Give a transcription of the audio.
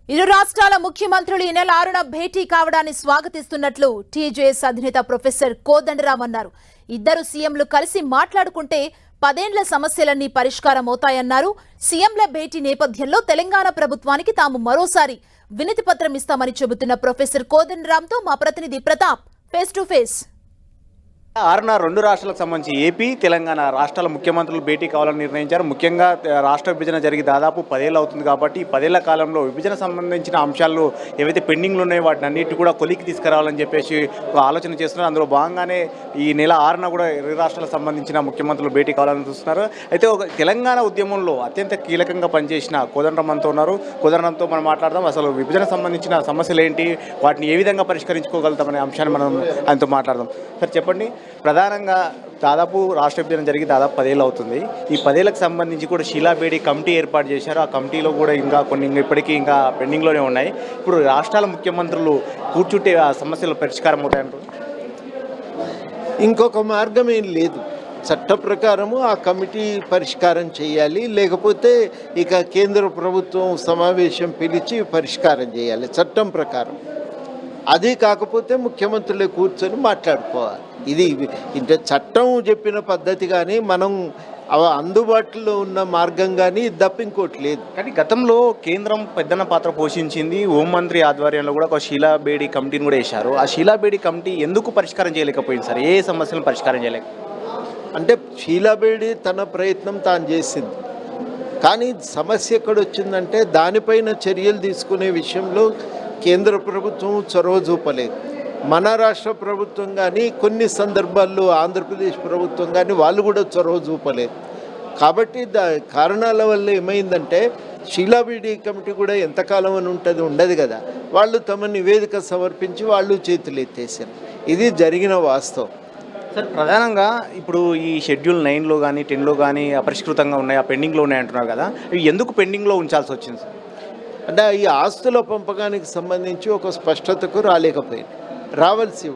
ఇరు రాష్ట్రాల ముఖ్యమంత్రులు ఈ నెల 6న భేటీ కావడాన్ని స్వాగతిస్తున్నట్లు టీజేఎస్ అధినేత ప్రొఫెసర్ కోదండరాం అన్నారు. ఇద్దరు సీఎంలు కలిసి మాట్లాడుకుంటే 10 ఏళ్ల సమస్యలన్నీ పరిష్కారం అవుతాయన్నారు. సీఎంల భేటీ నేపథ్యంలో తెలంగాణ ప్రభుత్వానికి తాము మరోసారి వినతి పత్రం ఇస్తామని చెబుతున్న ప్రొఫెసర్ కోదండరాంతో మా ప్రతినిధి ప్రతాప్ ఫేస్ టు ఫేస్. 6న రెండు రాష్ట్రాలకు సంబంధించి ఏపీ, తెలంగాణ రాష్ట్రాల ముఖ్యమంత్రులు భేటీ కావాలని నిర్ణయించారు. ముఖ్యంగా రాష్ట్ర విభజన జరిగి దాదాపు 10 ఏళ్ళు అవుతుంది కాబట్టి ఈ 10 ఏళ్ల కాలంలో విభజన సంబంధించిన అంశాలు ఏవైతే పెండింగ్లు ఉన్నాయో వాటిని అన్నిటి కూడా కొలికి తీసుకురావాలని చెప్పేసి ఒక ఆలోచన చేస్తున్నారు. అందులో భాగంగానే ఈ నెల 6న కూడా ఇరు రాష్ట్రాలకు సంబంధించిన ముఖ్యమంత్రులు భేటీ కావాలని చూస్తున్నారు. అయితే ఒక తెలంగాణ ఉద్యమంలో అత్యంత కీలకంగా పనిచేసిన కోదండరాంతో ఉన్నారు. కోదండరాంతో మనం మాట్లాడదాం. అసలు విభజన సంబంధించిన సమస్యలు ఏంటి, వాటిని ఏ విధంగా పరిష్కరించుకోగలుగుతామనే అంశాన్ని మనం ఆయనతో మాట్లాడదాం. సార్ చెప్పండి, ప్రధానంగా దాదాపు రాష్ట్ర విభజన జరిగి దాదాపు 10 ఏళ్ళు అవుతుంది. ఈ 10 ఏళ్ళకి సంబంధించి కూడా షీలాబేడి కమిటీ ఏర్పాటు చేశారు. ఆ కమిటీలో కూడా ఇంకా కొన్ని ఇప్పటికీ ఇంకా పెండింగ్లోనే ఉన్నాయి. ఇప్పుడు రాష్ట్రాల ముఖ్యమంత్రులు కూర్చుంటే ఆ సమస్యలు పరిష్కారం అవుతాయంటారు? ఇంకొక మార్గం ఏం లేదు. చట్ట ప్రకారము ఆ కమిటీ పరిష్కారం చేయాలి, లేకపోతే ఇక కేంద్ర ప్రభుత్వం సమావేశం పిలిచి పరిష్కారం చేయాలి చట్టం ప్రకారం. అది కాకపోతే ముఖ్యమంత్రులే కూర్చొని మాట్లాడుకోవాలి. ఇది ఇంత చట్టం చెప్పిన పద్ధతి కానీ మనం అందుబాటులో ఉన్న మార్గం కానీ తప్ప ఇంకోటి లేదు. కానీ గతంలో కేంద్రం పెద్దన్న పాత్ర పోషించింది. హోంమంత్రి ఆధ్వర్యంలో కూడా ఒక షీలాబేడి కమిటీని కూడా వేశారు. ఆ షీలాబేడి కమిటీ ఎందుకు పరిష్కారం చేయలేకపోయింది సార్? ఏ సమస్యలను పరిష్కారం చేయలేక? అంటే షీలాబేడి తన ప్రయత్నం తాను చేసింది, కానీ సమస్య ఎక్కడొచ్చిందంటే దానిపైన చర్యలు తీసుకునే విషయంలో కేంద్ర ప్రభుత్వం చొరవ చూపలేదు. మన రాష్ట్ర ప్రభుత్వం కానీ కొన్ని సందర్భాల్లో ఆంధ్రప్రదేశ్ ప్రభుత్వం కానీ వాళ్ళు కూడా చొరవ చూపలేదు. కాబట్టి కారణాల వల్ల ఏమైందంటే షీలాబేడి కమిటీ కూడా ఎంతకాలం అని ఉంటుంది, ఉండదు కదా. వాళ్ళు తమ నివేదిక సమర్పించి వాళ్ళు చేతులు ఎత్తేసారు. ఇది జరిగిన వాస్తవం. సార్, ప్రధానంగా ఇప్పుడు ఈ షెడ్యూల్ 9లో కానీ 10లో కానీ అపరిష్కృతంగా ఉన్నాయి, ఆ పెండింగ్లో ఉన్నాయి అంటున్నారు కదా. ఇవి ఎందుకు పెండింగ్లో ఉంచాల్సి వచ్చింది సార్? అంటే ఈ ఆస్తుల పంపకానికి సంబంధించి ఒక స్పష్టతకు రాలేకపోయింది, రావాల్సి